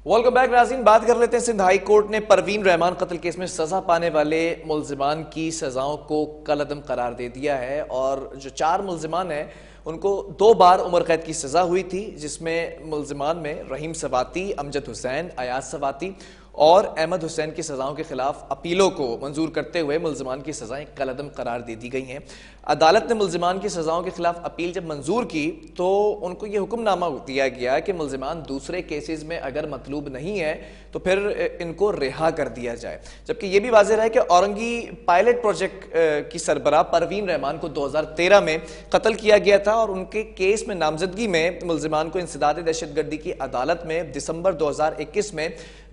Welcome back नाज़रीन। बात कर लेते हैं, सिंध हाई कोर्ट ने परवीन रहमान कत्ल केस में सजा पाने वाले मुल्जिमान की सजाओं को कलअदम करार दे दिया है। और जो 4 मुल्जिमान हैं उनको 2 बार उम्र कैद की सजा हुई थी, जिसमें मुल्जिमान में रहीम सवाती, अमजद हुसैन, अयाज सवाती और अहमद हुसैन की सजाओं के खिलाफ अपीलों को मंजूर करते हुए मुल्जिमान की सजाएं कलअदम करार दे दी गई हैं। अदालत ने मुल्जिमान की सजाओं के खिलाफ अपील जब मंजूर की तो उनको यह हुक्मनामा दिया गया कि मुल्जिमान दूसरे केसेस में अगर मतलूब नहीं है तो फिर इनको रिहा कर दिया जाए। जबकि यह भी वाज़ेह है कि औरंगी पायलट प्रोजेक्ट की सरबराह परवीन रहमान को 2013 में कत्ल किया गया था और उनके केस में नामजदगी में मुल्जिमान को इंसदाद दहशतगर्दी की अदालत में दिसंबर 2021 में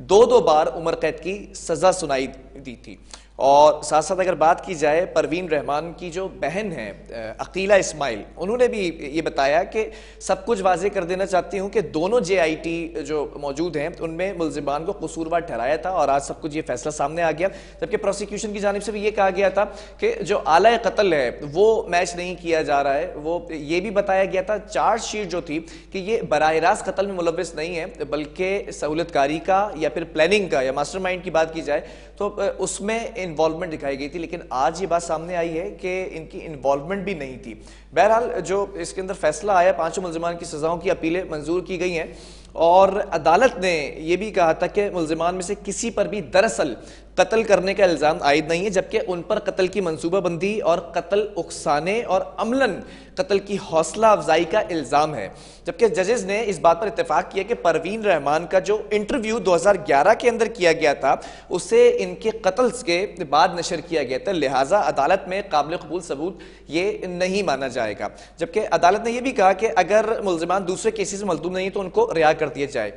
2 बार उम्र कैद की सजा सुनाई दी थी। और साथ साथ अगर बात की जाए, परवीन रहमान की जो बहन है अकीला इस्माइल, उन्होंने भी ये बताया कि सब कुछ वाजे कर देना चाहती हूँ कि दोनों JIT जो मौजूद हैं उनमें मुल्जिमान को कसूरवार ठहराया था और आज सब कुछ ये फैसला सामने आ गया। जबकि प्रोसिक्यूशन की जानिब से भी ये कहा गया था कि जो आला कत्ल है वो मैच नहीं किया जा रहा है। वो ये भी बताया गया था चार्जशीट जो थी कि ये बराह रास्त कत्ल में मुलव्वस नहीं है, बल्कि सहूलतकारी का या फिर प्लानिंग का या मास्टरमाइंड की बात की जाए तो उसमें इन्वॉल्वमेंट दिखाई गई थी। लेकिन आज ये बात सामने आई है कि इनकी इन्वॉल्वमेंट भी नहीं थी। बहरहाल जो इसके अंदर फैसला आया, 5 मुल्जिमान की सजाओं की अपीलें मंजूर की गई हैं और अदालत ने यह भी कहा था कि मुल्जिमान में से किसी पर भी दरअसल कत्ल करने का इल्ज़ाम आयद नहीं है, जबकि उन पर कत्ल की मंसूबाबंदी और कत्ल उकसाने और अमलन कत्ल की हौसला अफजाई का इल्ज़ाम है। जबकि जजेस ने इस बात पर इत्तेफाक किया कि परवीन रहमान का जो इंटरव्यू 2011 के अंदर किया गया था उसे इनके कत्ल के बाद नशर किया गया था, लिहाजा अदालत में काबिल कबूल सबूत ये नहीं माना जाएगा। जबकि अदालत ने यह भी कहा कि अगर मुल्जिमान दूसरे केसेस में मलतूब नहीं तो उनको रिहा कर दिया जाए।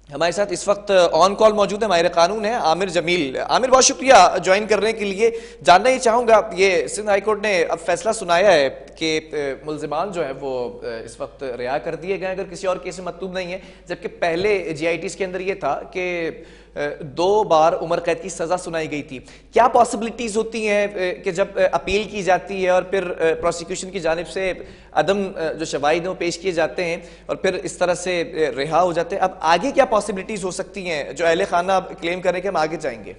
हमारे साथ इस वक्त ऑन कॉल मौजूद है माहिर कानून है आमिर जमील। आमिर, बहुत शुक्रिया ज्वाइन करने के लिए। जानना ही चाहूंगा, ये सिंध हाई कोर्ट ने अब फैसला सुनाया है कि मुल्जिमान जो है वो इस वक्त रिहा कर दिए गए अगर किसी और केस में मतलूब नहीं है, जबकि पहले JITs के अंदर ये था कि 2 बार उम्र कैद की सजा सुनाई गई थी। क्या पॉसिबिलिटीज होती हैं कि जब अपील की जाती है और फिर प्रोसिक्यूशन की जानिब से अदम जो शवाहिद वो पेश किए जाते हैं और फिर इस तरह से रिहा हो जाते हैं, अब आगे क्या पॉसिबिलिटीज हो सकती हैं जो अहले खाना क्लेम करें कि हम आगे जाएंगे?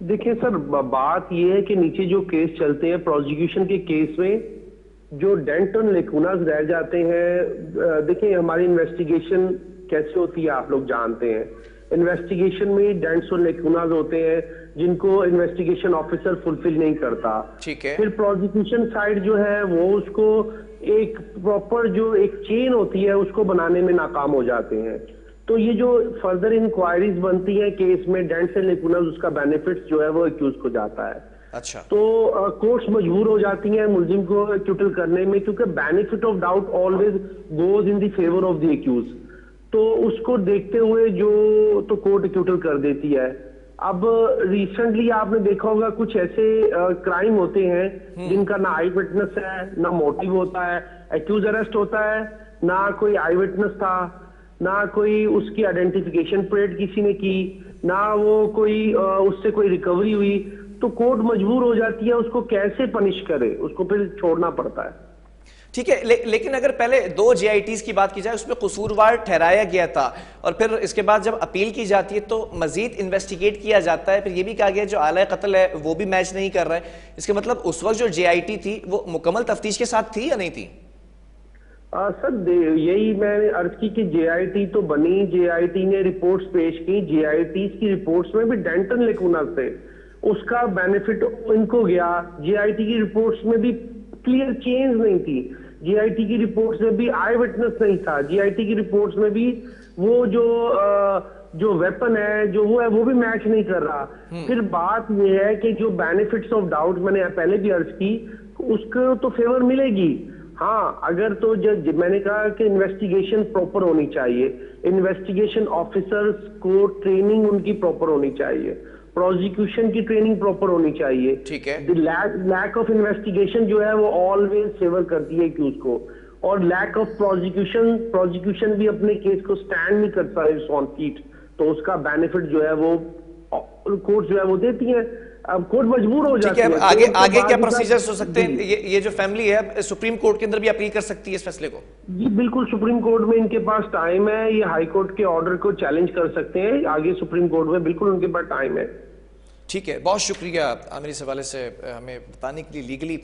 देखिए सर, बात यह है कि नीचे जो केस चलते हैं प्रोसिक्यूशन के केस में जो डेंटन लेकुनाज रह जाते हैं। देखिए हमारी इन्वेस्टिगेशन कैसे होती है आप लोग जानते हैं। इन्वेस्टिगेशन में डेंट्स और लेकुनाज होते हैं जिनको इन्वेस्टिगेशन ऑफिसर फुलफिल नहीं करता। ठीक है। फिर प्रोसिक्यूशन साइड जो है वो उसको एक प्रॉपर जो एक चेन होती है उसको बनाने में नाकाम हो जाते हैं। तो ये जो फर्दर इंक्वायरीज बनती है केस में डेंट्स एंड लेकुनाज, उसका बेनिफिट जो है वो एक्यूज को जाता है। अच्छा। तो कोर्ट्स मजबूर हो जाती हैं मुल्जिम को एक्यूटल करने में, क्योंकि benefit of doubt always goes in the favour of the accused. तो उसको देखते हुए जो तो कोर्ट एक्यूटल कर देती है। अब रिसेंटली आपने देखा होगा कुछ ऐसे क्राइम होते हैं जिनका ना आई विटनेस है, ना मोटिव होता है, एक्यूज अरेस्ट होता है, ना कोई आई विटनेस था, ना कोई उसकी आइडेंटिफिकेशन परेड किसी ने की, ना वो कोई उससे कोई रिकवरी हुई। तो कोर्ट मजबूर हो जाती है उसको कैसे पनिश करे, उसको फिर छोड़ना पड़ता है। ठीक है, लेकिन अगर पहले 2 JITs की बात की जाए उसमें कसूरवार ठहराया गया था और फिर इसके बाद जब अपील की जाती है तो मजीद इन्वेस्टिगेट किया जाता है, फिर ये भी कहा गया जो आला कत्ल है वो भी मैच नहीं कर रहा है, इसके मतलब उस वक्त जो JIT थी वो मुकम्मल तफ्तीश के साथ थी या नहीं थी? सर यही मैंने अर्ज की कि JIT तो बनी, JIT ने रिपोर्ट्स पेश की, JITs की रिपोर्ट्स में भी डेंटन लेकुनाज थे, उसका बेनिफिट इनको गया। JIT की रिपोर्ट्स में भी क्लियर चेंज नहीं थी, JIT की रिपोर्ट्स में भी आई विटनेस नहीं था, JIT की रिपोर्ट्स में भी वो जो वेपन है जो वो है वो भी मैच नहीं कर रहा। फिर बात ये है कि जो बेनिफिट्स ऑफ डाउट मैंने पहले भी अर्ज की उसको तो फेवर मिलेगी। हाँ, अगर तो जब मैंने कहा कि इन्वेस्टिगेशन प्रॉपर होनी चाहिए, इन्वेस्टिगेशन ऑफिसर्स को ट्रेनिंग उनकी प्रॉपर होनी चाहिए, प्रोसिक्यूशन की ट्रेनिंग प्रॉपर होनी चाहिए। ठीक है। लैक ऑफ इन्वेस्टिगेशन जो है वो ऑलवेज फेवर करती है एक्यूज को, और लैक ऑफ प्रोसिक्यूशन भी अपने केस को स्टैंड नहीं करता है ऑन फीट, तो उसका बेनिफिट जो है वो कोर्ट जो है वो देती है। अब कोर्ट मजबूर हो ठीक जाती है, अब है। आगे कोर्ट तो आगे क्या बाद का- प्रोसीजर्स हो सकते जी, हैं? ये जो फैमिली है सुप्रीम कोर्ट के अंदर भी अपील कर सकती है इस फैसले को? जी बिल्कुल, सुप्रीम कोर्ट में इनके पास टाइम है, ये हाई कोर्ट के ऑर्डर को चैलेंज कर सकते हैं आगे सुप्रीम कोर्ट में, बिल्कुल उनके पास टाइम है। ठीक है, बहुत शुक्रिया आमिर इस हवाले से हमें बताने के लिए। लीगली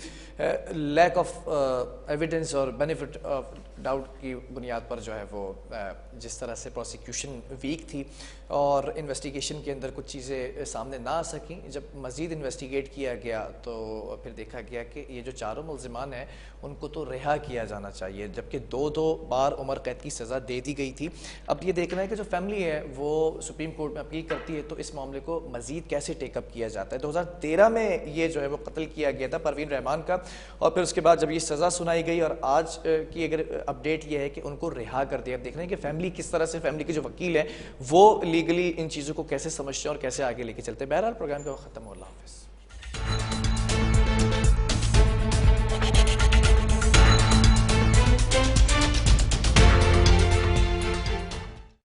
लैक ऑफ एविडेंस और बेनिफिट ऑफ डाउट की बुनियाद पर जो है वो जिस तरह से प्रोसिक्यूशन वीक थी और इन्वेस्टिगेशन के अंदर कुछ चीज़ें सामने ना आ सकें, जब मज़ीद इन्वेस्टिगेट किया गया तो फिर देखा गया कि ये जो चारों मुल्ज़िमान हैं उनको तो रिहा किया जाना चाहिए, जबकि दो बार उम्र कैद की सज़ा दे दी गई थी। अब ये देखना है कि जो फैमिली है वो सुप्रीम कोर्ट में अपील करती है तो इस मामले को मज़ीद कैसे टेकअप किया जाता है। 2013 में ये जो है वो कत्ल किया गया था परवीन रहमान का, और फिर उसके बाद जब ये सज़ा सुनाई गई और आज की अगर अपडेट ये है कि उनको रिहा कर दिया। अब देखना है कि फैमिली किस तरह से, फैमिली के जो वकील हैं वो लीगली इन चीज़ों को कैसे समझते हैं और कैसे आगे लेके चलते हैं। बहरहाल प्रोग्राम का वक्त खत्म हो, अल्लाह हाफ़िज़।